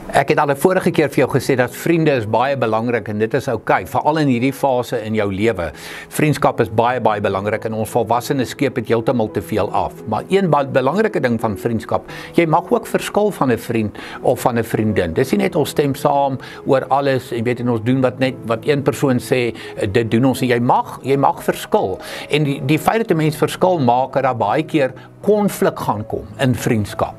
Ek het al 'n vorige keer vir jou gesê dat vriende is baie belangrik en dit is oukei, veral in hierdie fase in jou lewe. Vriendskap is baie belangrik en ons volwassenes skeep dit heeltemal te veel af. Maar een belangrike ding van vriendskap, jy mag ook verskil van 'n vriend of van 'n vriendin. Dis nie net ons stem saam oor alles en weet en ons doen wat een persoon sê, dit doen ons nie. Jy mag verskil. En die feit dat 'n mens verskil maak dat daar baie keer konflik gaan kom in vriendskap.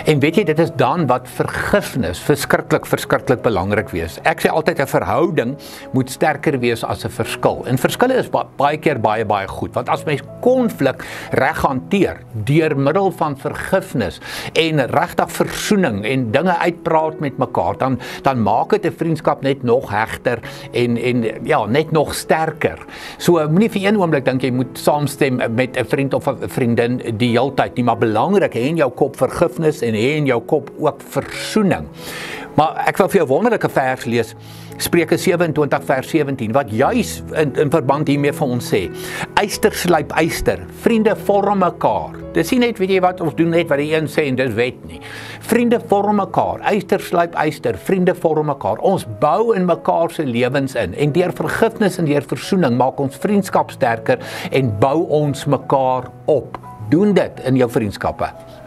En weet jy, dit is dan wat vergifnis verskriklik belangrik wees. Ek sê altyd 'n verhouding moet sterker wees as 'n verskil. En verskille is baie keer baie goed, want as mens konflik reg hanteer deur middel van vergifnis en regtig versoening en dinge uitpraat met mekaar, dan maak dit 'n vriendskap net nog hegter en ja, net nog sterker. So moenie vir een oomblik dink jy moet saamstem met 'n vriend of 'n vriendin die hele tyd nie, maar belangrik, hê in jou kop vergifnis en hê in jou kop ook versoening. Maar ek wil vir jou 'n wonderlike vers lees, Spreuke 27 vers 17, wat juis in verband hiermee vir ons sê, yster slyp yster, vriende vorm mekaar. Dis nie net, weet jy wat, ons doen net wat die een sê en dis wet nie. Vriende vorm mekaar, yster slyp yster, vriende vorm mekaar. Ons bou in mekaar se lewens in en deur vergifnis en deur versoening maak ons vriendskap sterker en bou ons mekaar op. Doen dit in jou vriendskappe.